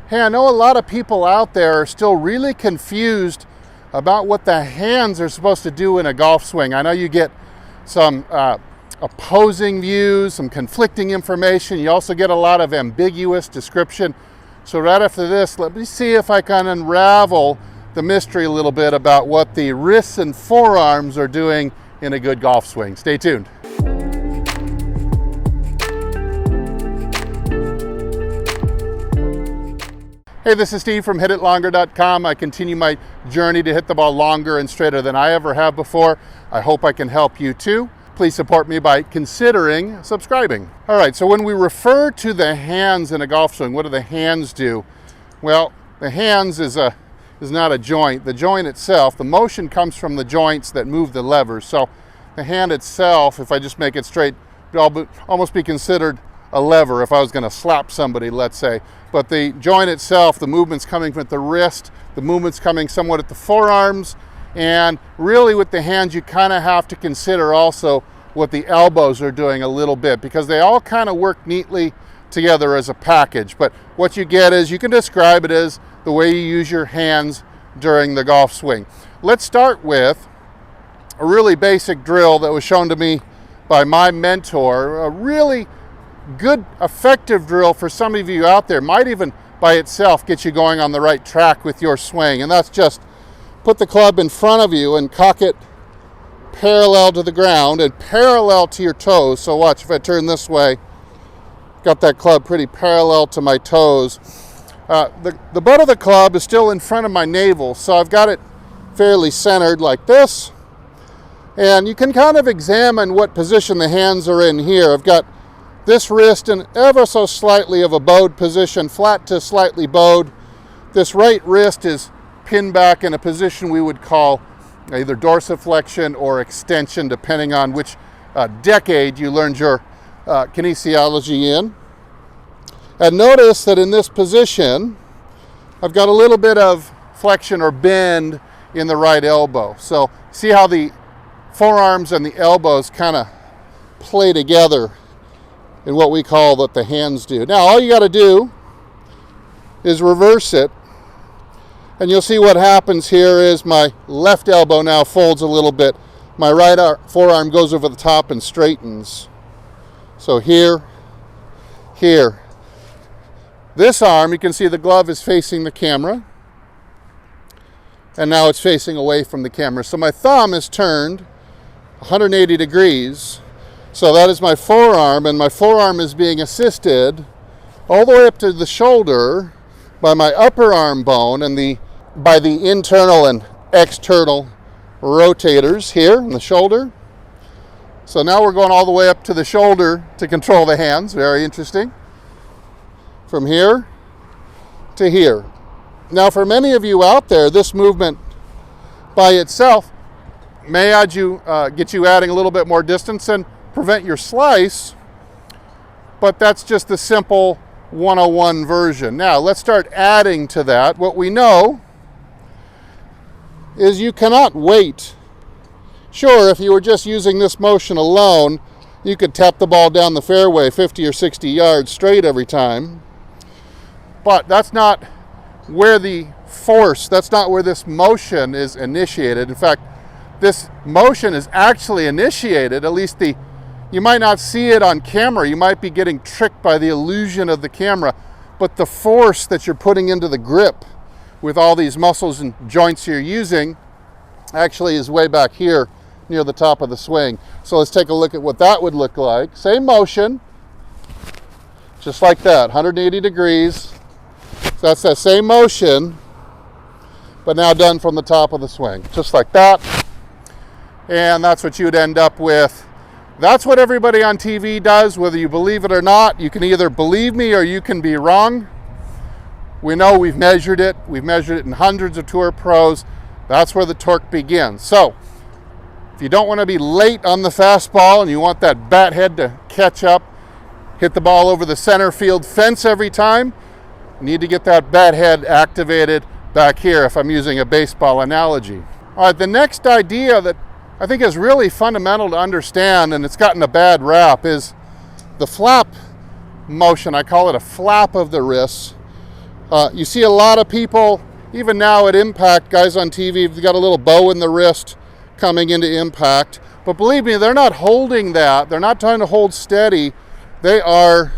Hey, I know a lot of people out there are still really confused about what the hands are supposed to do in a golf swing. I know you get some opposing views, some conflicting information. You also get a lot of ambiguous description. So right after this, let me see if I can unravel the mystery a little bit about what the wrists and forearms are doing in a good golf swing. Stay tuned. Hey, this is Steve from HitItLonger.com. I continue my journey to hit the ball longer and straighter than I ever have before. I hope I can help you too. Please support me by considering subscribing. All right, so when we refer to the hands in a golf swing, what do the hands do? Well, the hands is not a joint. The joint itself, the motion comes from the joints that move the levers. So the hand itself, if I just make it straight, would almost be considered a lever if I was going to slap somebody, let's say. But the joint itself, the movement's coming from the wrist, the movement's coming somewhat at the forearms, and really with the hands you kind of have to consider also what the elbows are doing a little bit, because they all kind of work neatly together as a package. But what you get is, you can describe it as the way you use your hands during the golf swing. Let's start with a really basic drill that was shown to me by my mentor, a really good, effective drill for some of you out there. Might even by itself get you going on the right track with your swing. And that's just put the club in front of you and cock it parallel to the ground and parallel to your toes. So watch, if I turn this way, got that club pretty parallel to my toes. The butt of the club is still in front of my navel, so I've got it fairly centered like this. And you can kind of examine what position the hands are in here. I've got this wrist in ever so slightly of a bowed position, flat to slightly bowed. This right wrist is pinned back in a position we would call either dorsiflexion or extension, depending on which decade you learned your kinesiology in. And notice that in this position, I've got a little bit of flexion or bend in the right elbow. So see how the forearms and the elbows kind of play together in what we call what the hands do. Now all you got to do is reverse it, and you'll see what happens here is my left elbow now folds a little bit. My right forearm goes over the top and straightens. So here. This arm, you can see the glove is facing the camera, and now it's facing away from the camera. So my thumb is turned 180 degrees. So that is my forearm, and my forearm is being assisted all the way up to the shoulder by my upper arm bone and by the internal and external rotators here in the shoulder. So now we're going all the way up to the shoulder to control the hands. Very interesting. From here to here. Now for many of you out there, this movement by itself may get you adding a little bit more distance and prevent your slice, but that's just the simple 101 version. Now let's start adding to that. What we know is you cannot wait. Sure, if you were just using this motion alone, you could tap the ball down the fairway 50 or 60 yards straight every time, but that's not where that's not where this motion is initiated. In fact, this motion is actually initiated, at least you might not see it on camera. You might be getting tricked by the illusion of the camera, but the force that you're putting into the grip with all these muscles and joints you're using actually is way back here near the top of the swing. So let's take a look at what that would look like. Same motion, just like that, 180 degrees. So that's that same motion, but now done from the top of the swing, just like that. And that's what you would end up with. That's what everybody on TV does, whether you believe it or not. You can either believe me or you can be wrong. We know we've measured it. We've measured it in hundreds of tour pros. That's where the torque begins. So if you don't want to be late on the fastball and you want that bat head to catch up, hit the ball over the center field fence every time, you need to get that bat head activated back here if I'm using a baseball analogy. All right, the next idea that I think is really fundamental to understand, and it's gotten a bad rap, is the flap motion. I call it a flap of the wrists. You see a lot of people, even now at impact, guys on TV, they've got a little bow in the wrist coming into impact. But believe me, they're not holding that. They're not trying to hold steady. They are,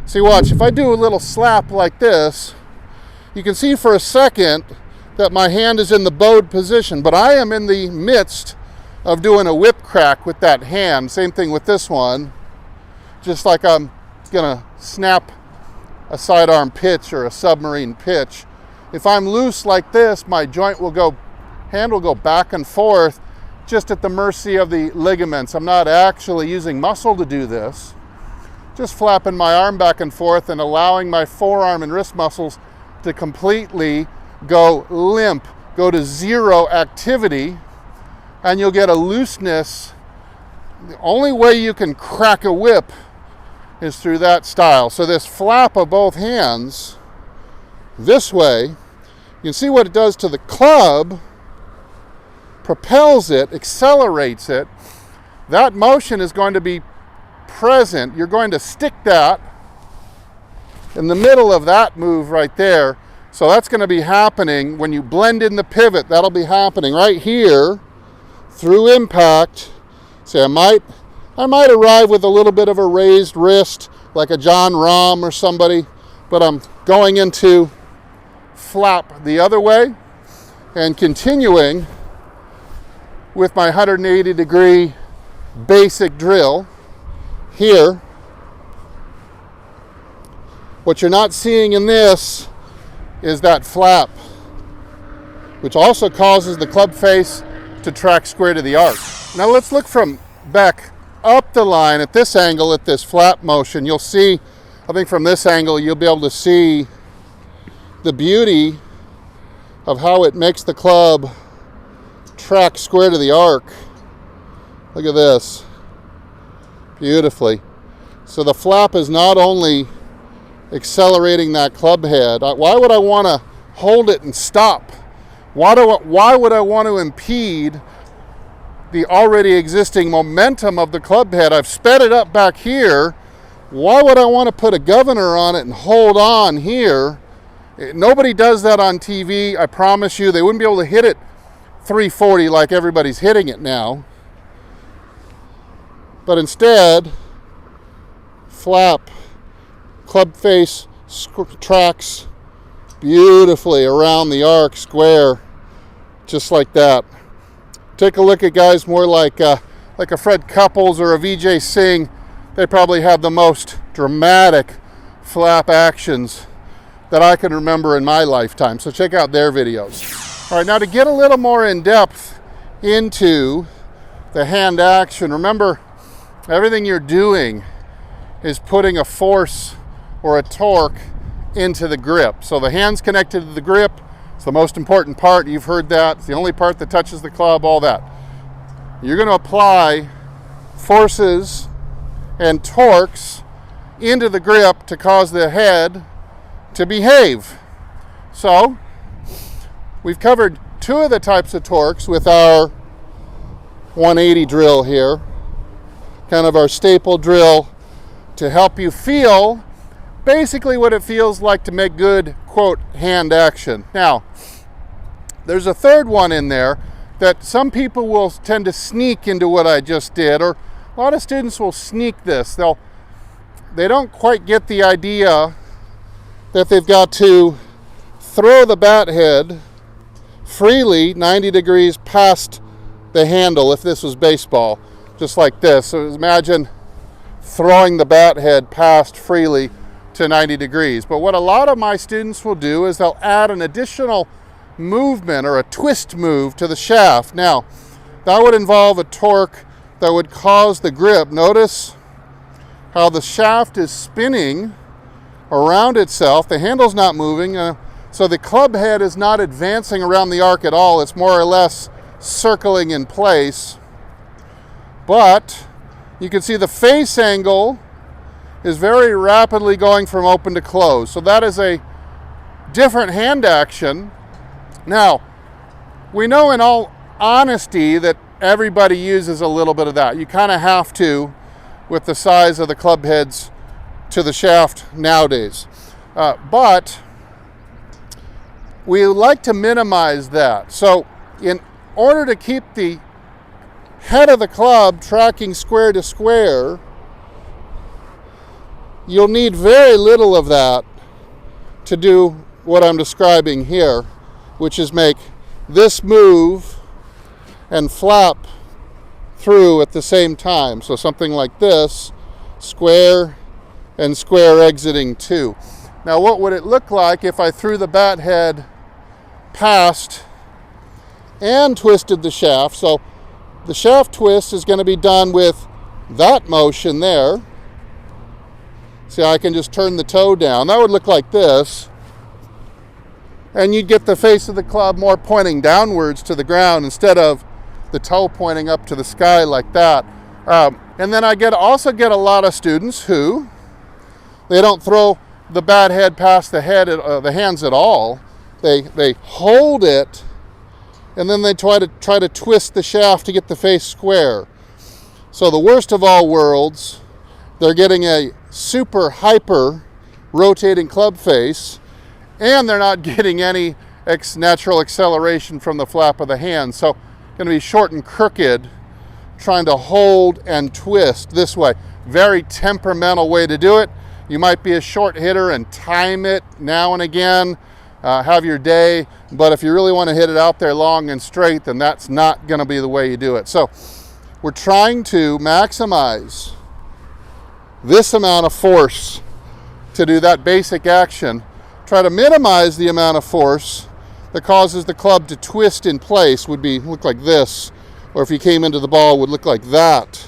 see, watch, if I do a little slap like this, you can see for a second that my hand is in the bowed position, but I am in the midst of doing a whip crack with that hand. Same thing with this one. Just like I'm gonna snap a sidearm pitch or a submarine pitch. If I'm loose like this, my hand will go back and forth just at the mercy of the ligaments. I'm not actually using muscle to do this. Just flapping my arm back and forth and allowing my forearm and wrist muscles to completely go limp, go to zero activity, and you'll get a looseness. The only way you can crack a whip is through that style. So this flap of both hands this way, you can see what it does to the club, propels it, accelerates it. That motion is going to be present. You're going to stick that in the middle of that move right there. So that's going to be happening when you blend in the pivot. That'll be happening right here through impact. See, I might arrive with a little bit of a raised wrist like a John Rahm or somebody, but I'm going into flap the other way and continuing with my 180-degree basic drill here. What you're not seeing in this is that flap, which also causes the club face to track square to the arc. Now let's look from back up the line at this angle at this flap motion. You'll see, I think from this angle, you'll be able to see the beauty of how it makes the club track square to the arc. Look at this, beautifully. So the flap is not only accelerating that club head. Why would I want to hold it and stop? Why would I want to impede the already existing momentum of the club head? I've sped it up back here. Why would I want to put a governor on it and hold on here? Nobody does that on TV. I promise you, they wouldn't be able to hit it 340 like everybody's hitting it now. But instead, flap, club face tracks beautifully around the arc square, just like that. Take a look at guys more like a Fred Couples or a Vijay Singh. They probably have the most dramatic flap actions that I can remember in my lifetime. So check out their videos. All right, now to get a little more in depth into the hand action, remember everything you're doing is putting a force or a torque into the grip. So the hand's connected to the grip. It's the most important part. You've heard that. It's the only part that touches the club, all that. You're going to apply forces and torques into the grip to cause the head to behave. So we've covered two of the types of torques with our 180 drill here, kind of our staple drill to help you feel basically what it feels like to make good, quote, hand action. Now, there's a third one in there that some people will tend to sneak into what I just did, or a lot of students will sneak this. They don't quite get the idea that they've got to throw the bat head freely 90 degrees past the handle if this was baseball, just like this. So imagine throwing the bat head past freely to 90 degrees. But what a lot of my students will do is they'll add an additional movement or a twist move to the shaft. Now, that would involve a torque that would cause the grip. Notice how the shaft is spinning around itself. The handle's not moving, so the club head is not advancing around the arc at all. It's more or less circling in place. But you can see the face angle is very rapidly going from open to close. So that is a different hand action. Now, we know in all honesty that everybody uses a little bit of that. You kind of have to with the size of the club heads to the shaft nowadays. But we like to minimize that. So in order to keep the head of the club tracking square to square, you'll need very little of that to do what I'm describing here, which is make this move and flap through at the same time. So something like this, square and square exiting too. Now what would it look like if I threw the bat head past and twisted the shaft? So the shaft twist is going to be done with that motion there. See, I can just turn the toe down. That would look like this. And you'd get the face of the club more pointing downwards to the ground instead of the toe pointing up to the sky like that. And then I also get a lot of students who, they don't throw the bat head past the hands at all. They hold it, and then they try to twist the shaft to get the face square. So the worst of all worlds, they're getting a super hyper rotating club face, and they're not getting any natural acceleration from the flap of the hand. So going to be short and crooked, trying to hold and twist this way. Very temperamental way to do it. You might be a short hitter and time it now and again, have your day, but if you really want to hit it out there long and straight, then that's not going to be the way you do it. So we're trying to maximize this amount of force to do that basic action. Try to minimize the amount of force that causes the club to twist in place. Look like this, or if you came into the ball, would look like that.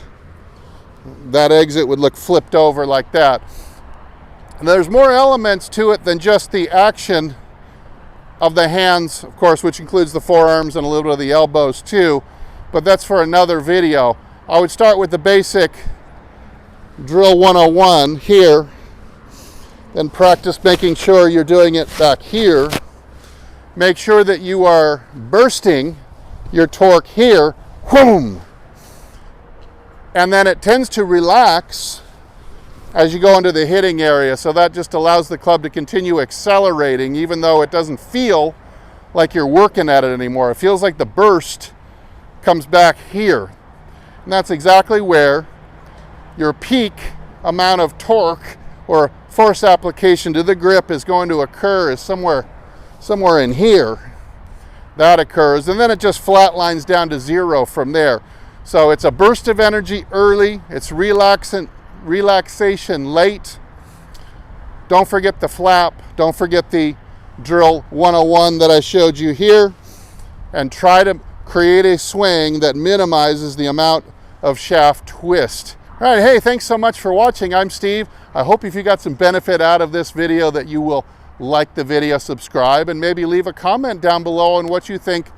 That exit would look flipped over like that. And there's more elements to it than just the action of the hands, of course, which includes the forearms and a little bit of the elbows too, but that's for another video. I would start with the basic drill 101 here, then practice making sure you're doing it back here. Make sure that you are bursting your torque here, whoom, and then it tends to relax as you go into the hitting area, so that just allows the club to continue accelerating even though it doesn't feel like you're working at it anymore. It feels like the burst comes back here, and that's exactly where your peak amount of torque or force application to the grip is going to occur, is somewhere in here. That occurs, and then it just flatlines down to zero from there. So it's a burst of energy early, it's relaxation late. Don't forget the flap, don't forget the drill 101 that I showed you here, and try to create a swing that minimizes the amount of shaft twist. All right, hey, thanks so much for watching. I'm Steve. I hope if you got some benefit out of this video that you will like the video, subscribe, and maybe leave a comment down below on what you think,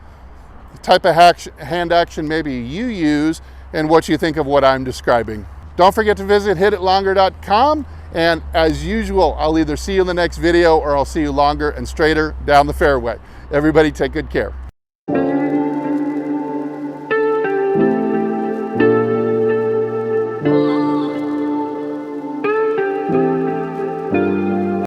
the type of hand action maybe you use, and what you think of what I'm describing. Don't forget to visit hititlonger.com, and as usual, I'll either see you in the next video or I'll see you longer and straighter down the fairway. Everybody take good care.